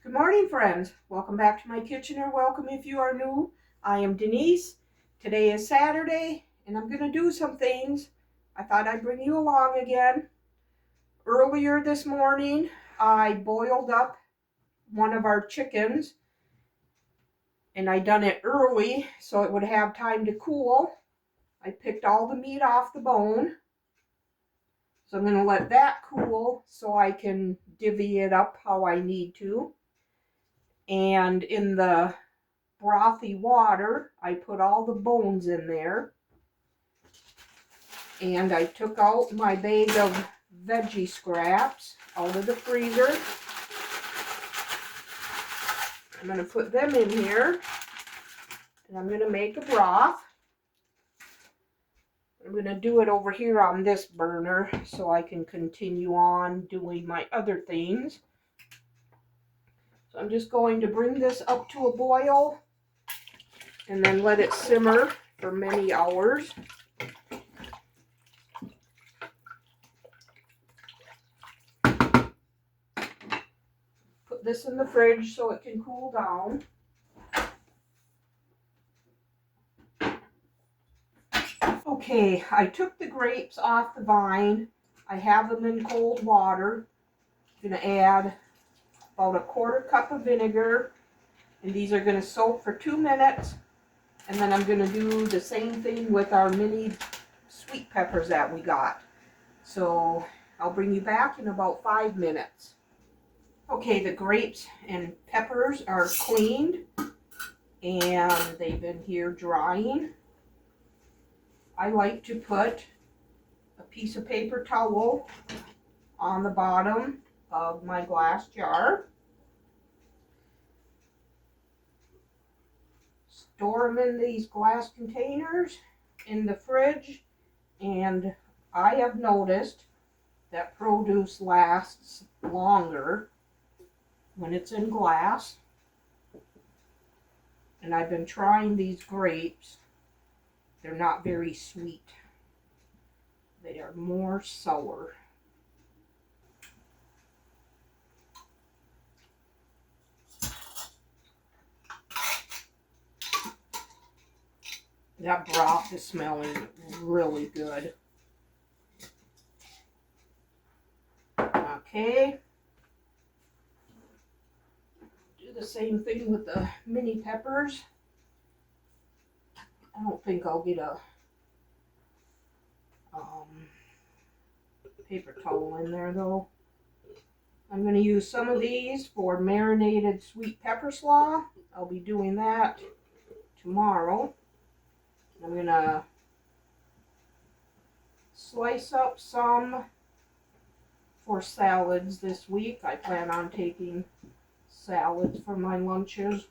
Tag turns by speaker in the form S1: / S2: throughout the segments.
S1: Good morning, friends. Welcome back to my kitchen, or welcome if you are new. I am Denise. Today is Saturday, and I'm going to do some things. I thought I'd bring you along again. Earlier this morning, I boiled up one of our chickens, and I done it early so it would have time to cool. I picked all the meat off the bone, so I'm going to let that cool so I can divvy it up how I need to. And in the brothy water, I put all the bones in there, and I took out my bag of veggie scraps out of the freezer. I'm going to put them in here, and I'm going to make a broth. I'm going to do it over here on this burner so I can continue on doing my other things. So I'm just going to bring this up to a boil and then let it simmer for many hours. Put this in the fridge so it can cool down. Okay, I took the grapes off the vine. I have them in cold water. I'm going to add about a quarter cup of vinegar, and these are going to soak for 2 minutes. And then I'm going to do the same thing with our mini sweet peppers that we got. So I'll bring you back in about 5 minutes. Okay, the grapes and peppers are cleaned, and they've been here drying. I like to put a piece of paper towel on the bottom of my glass jar. Store them in these glass containers in the fridge, and I have noticed that produce lasts longer when it's in glass. And I've been trying these grapes. They're not very sweet. They are more sour. That broth is smelling really good. Okay. Do the same thing with the mini peppers. I don't think I'll get a paper towel in there though. I'm going to use some of these for marinated sweet pepper slaw. I'll be doing that tomorrow. I'm going to slice up some for salads this week. I plan on taking salads for my lunches.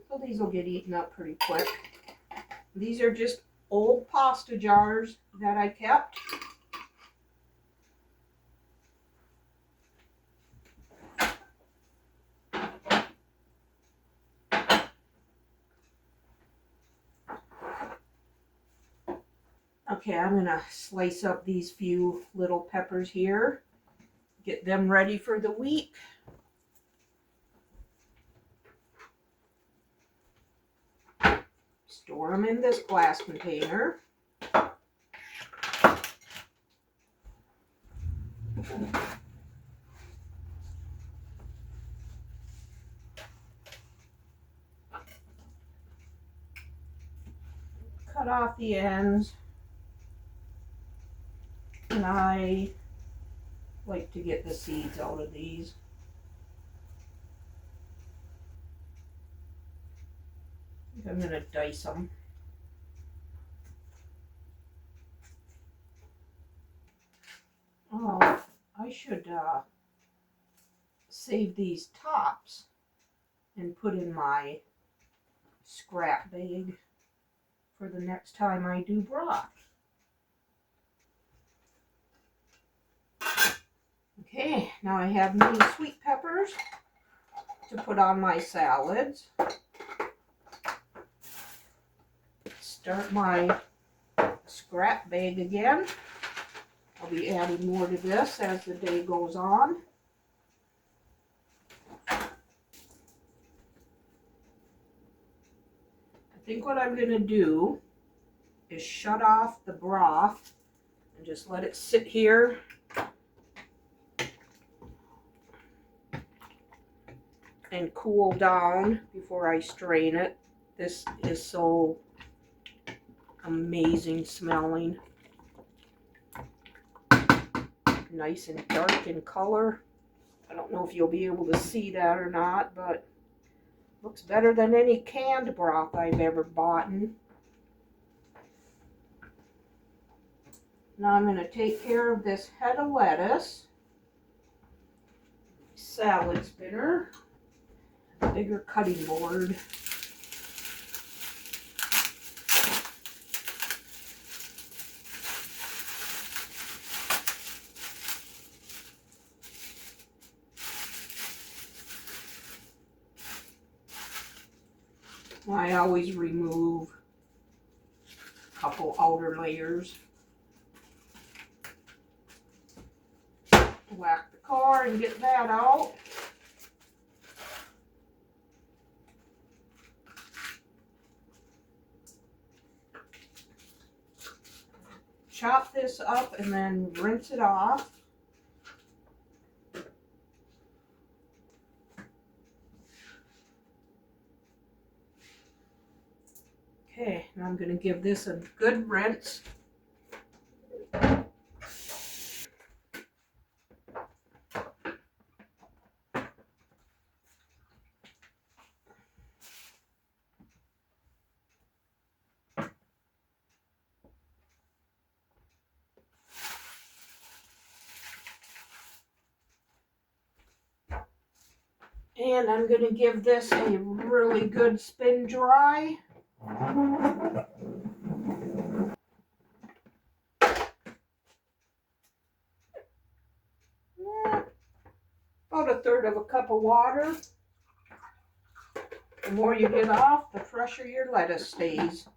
S1: So these will get eaten up pretty quick. These are just old pasta jars that I kept. Okay, I'm going to slice up these few little peppers here. Get them ready for the week. Store them in this glass container. Cut off the ends. And I like to get the seeds out of these. I'm going to dice them. Oh, I should save these tops and put in my scrap bag for the next time I do broth. Okay, now I have mini sweet peppers to put on my salads. Start my scrap bag again. I'll be adding more to this as the day goes on. I think what I'm going to do is shut off the broth and just let it sit here and cool down before I strain it. This is so amazing smelling. Nice and dark in color. I don't know if you'll be able to see that or not, but looks better than any canned broth I've ever bought. Now I'm going to take care of this head of lettuce. Salad spinner. Bigger cutting board. I always remove a couple outer layers. Whack the car and get that out. Chop this up and then rinse it off. Okay, now I'm going to give this a good rinse. And I'm going to give this a really good spin dry. About a third of a cup of water. The more you get off, the fresher your lettuce stays.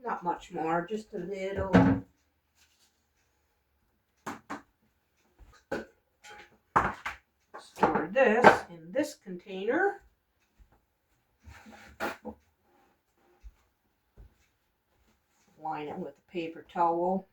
S1: Not much more, just a little. Store this in this container. Line it with a paper towel.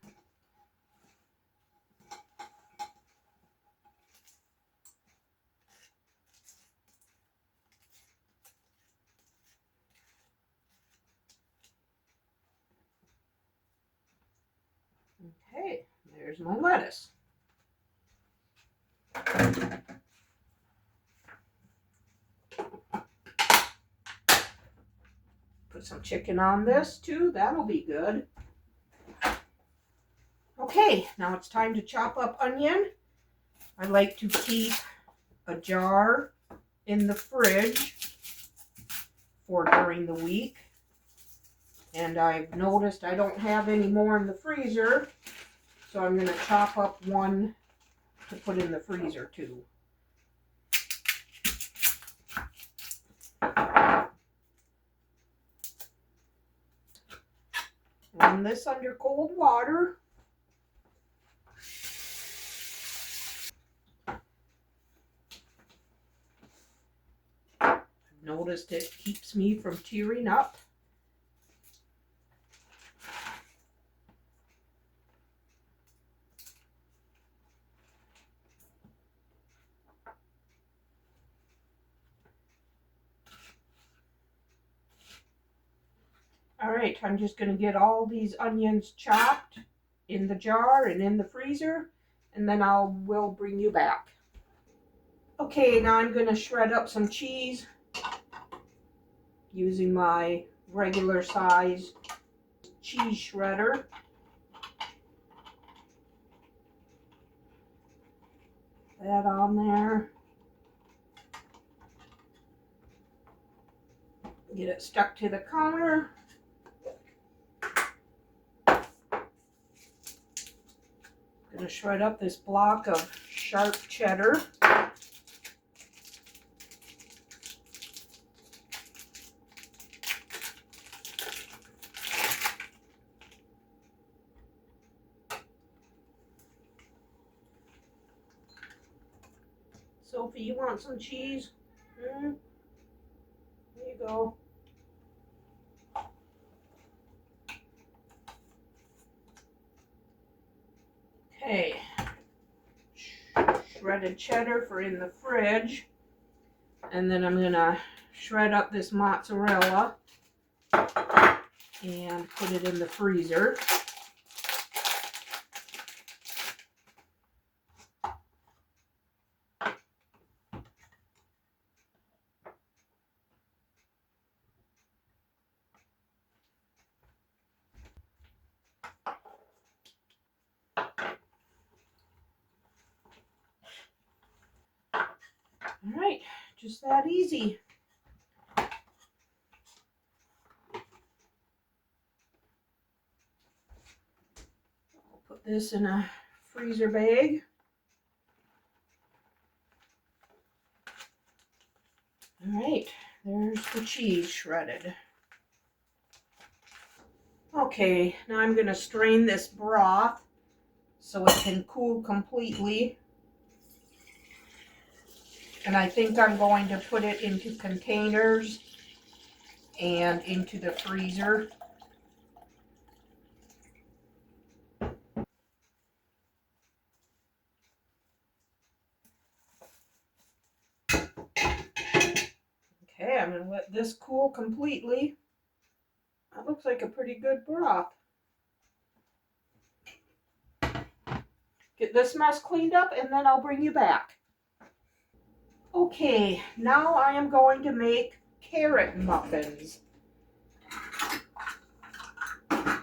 S1: Okay, there's my lettuce. Put some chicken on this too, that'll be good. Okay, now it's time to chop up onion. I like to keep a jar in the fridge for during the week. And I've noticed I don't have any more in the freezer, so I'm going to chop up one to put in the freezer too. Run this under cold water. I've noticed it keeps me from tearing up. All right, I'm just going to get all these onions chopped in the jar and in the freezer, and then we'll bring you back. Okay, now I'm going to shred up some cheese using my regular size cheese shredder. That on there. Get it stuck to the counter. Gonna shred up this block of sharp cheddar. Sophie, you want some cheese? There you go. Okay. Shredded cheddar for in the fridge. And then I'm going to shred up this mozzarella and put it in the freezer. All right, just that easy. I'll put this in a freezer bag. All right, there's the cheese shredded. Okay, now I'm going to strain this broth so it can cool completely. And I think I'm going to put it into containers and into the freezer. Okay, I'm going to let this cool completely. That looks like a pretty good broth. Get this mess cleaned up and then I'll bring you back. Okay, now I am going to make carrot muffins.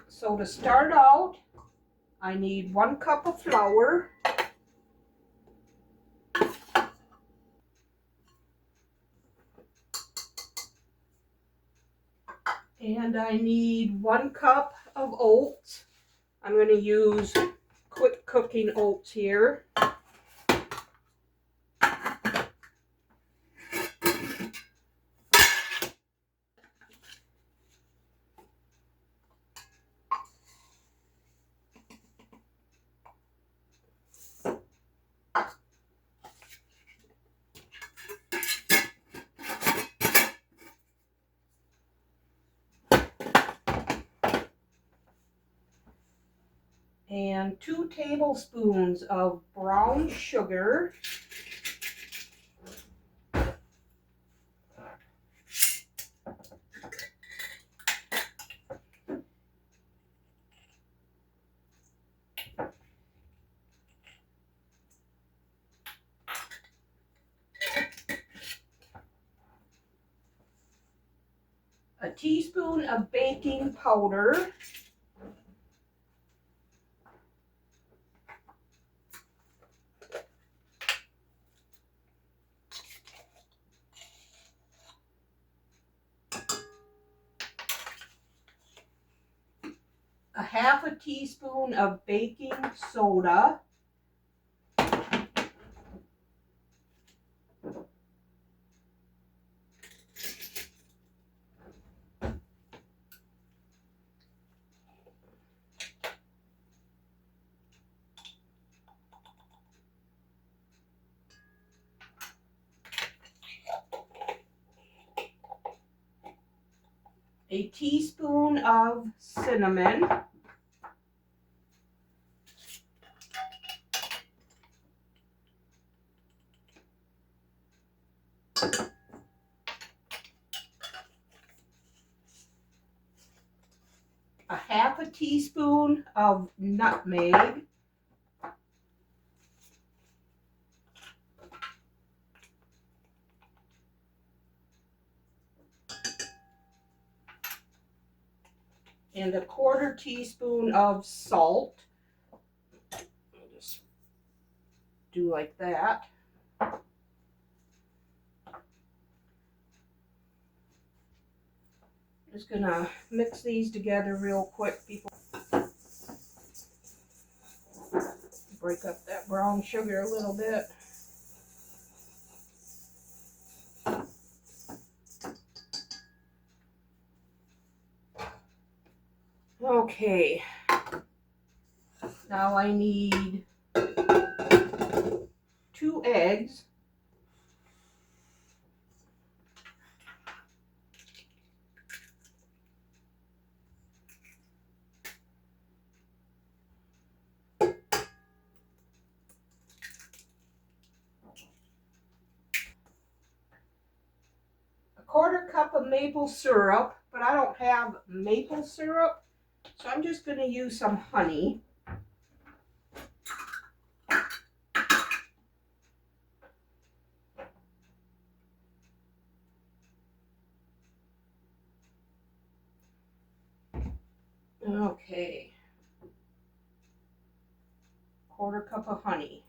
S1: So to start out, I need 1 cup of flour. And I need 1 cup of oats. I'm going to use quick cooking oats here. And 2 tablespoons of brown sugar. A teaspoon of baking powder. A half a teaspoon of baking soda. A teaspoon of cinnamon. A half a teaspoon of nutmeg. And a 1/4 teaspoon of salt. I'll just do like that. Just gonna mix these together real quick, people. Break up that brown sugar a little bit. Okay, now I need 2 eggs. quarter cup of maple syrup, but I don't have maple syrup, so I'm just going to use some honey. Okay, quarter cup of honey.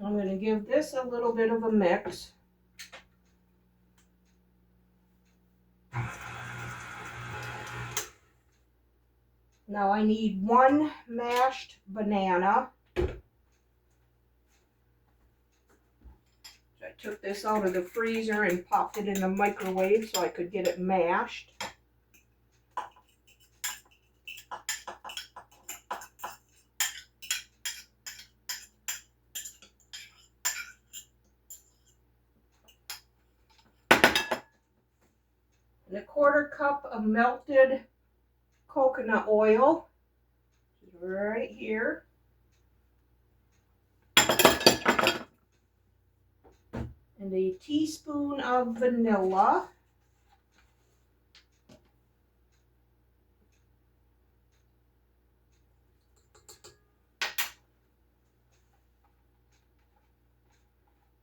S1: I'm going to give this a little bit of a mix. Now I need 1 mashed banana. I took this out of the freezer and popped it in the microwave so I could get it mashed. And a quarter cup of melted coconut oil, right here. And a teaspoon of vanilla.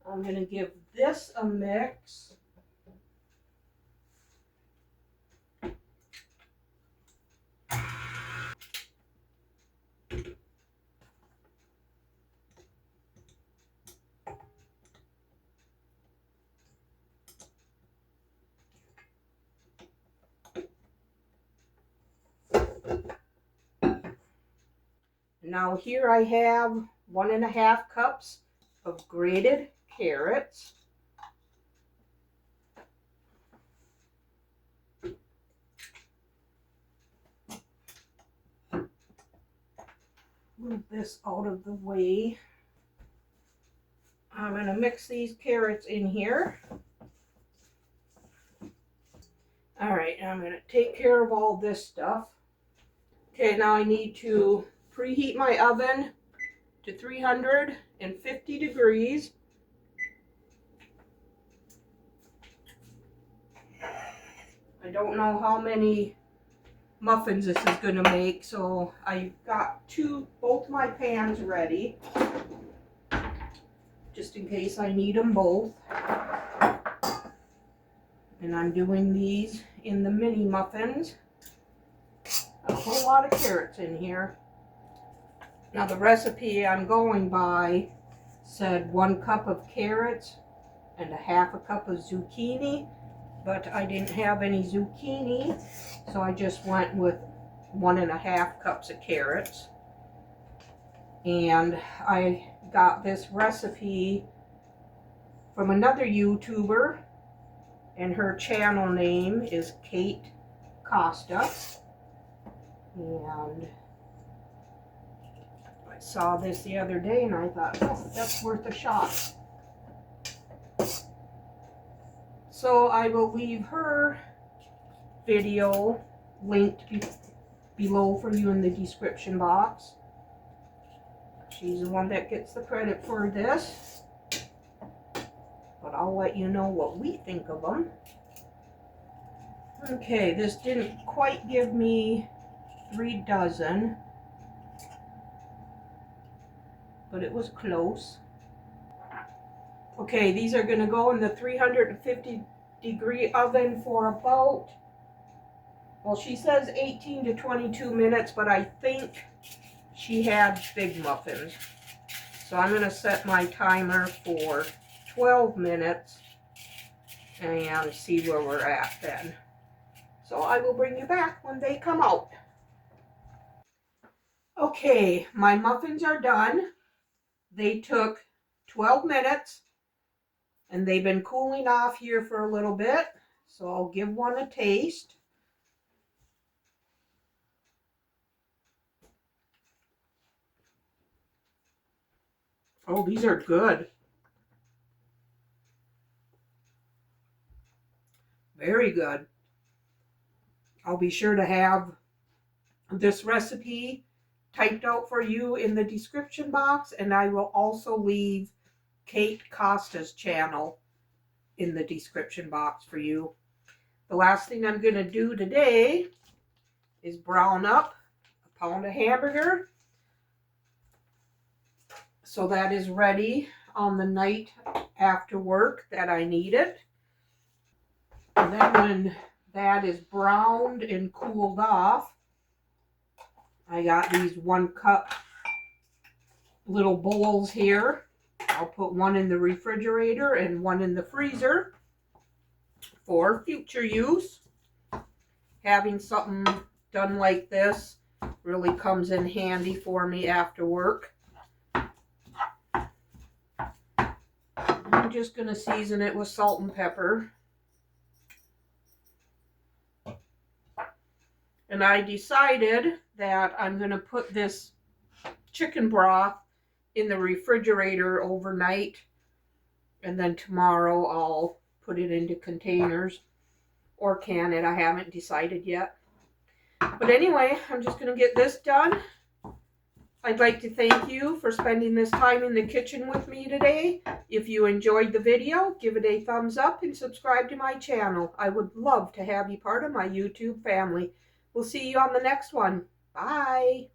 S1: I'm going to give this a mix. Now here I have 1½ cups of grated carrots. Move this out of the way. I'm going to mix these carrots in here. All right, I'm going to take care of all this stuff. Okay, now I need to preheat my oven to 350 degrees. I don't know how many muffins this is going to make, so I've got both my pans ready, just in case I need them both. And I'm doing these in the mini muffins. A whole lot of carrots in here. Now the recipe I'm going by said 1 cup of carrots and ½ cup of zucchini, but I didn't have any zucchini, so I just went with 1½ cups of carrots. And I got this recipe from another YouTuber, and her channel name is Kate Costa. And I saw this the other day and I thought, oh, that's worth a shot. So I will leave her video linked below for you in the description box. She's the one that gets the credit for this, but I'll let you know what we think of them. Okay, this didn't quite give me 3 dozen, but it was close. Okay, these are going to go in the 350 degree oven for about, well, she says 18 to 22 minutes, but I think she had big muffins. So I'm going to set my timer for 12 minutes and see where we're at then. So I will bring you back when they come out. Okay, my muffins are done. They took 12 minutes and they've been cooling off here for a little bit. So I'll give one a taste. Oh, these are good. Very good. I'll be sure to have this recipe typed out for you in the description box, and I will also leave Kate Costa's channel in the description box for you. The last thing I'm going to do today is brown up a pound of hamburger so that is ready on the night after work that I need it. And then when that is browned and cooled off, I got these 1 cup little bowls here. I'll put one in the refrigerator and one in the freezer for future use. Having something done like this really comes in handy for me after work. I'm just going to season it with salt and pepper. And I decided that I'm going to put this chicken broth in the refrigerator overnight, and then tomorrow I'll put it into containers or can it. I haven't decided yet. But anyway, I'm just going to get this done. I'd like to thank you for spending this time in the kitchen with me today. If you enjoyed the video, give it a thumbs up and subscribe to my channel. I would love to have you part of my YouTube family. We'll see you on the next one. Bye.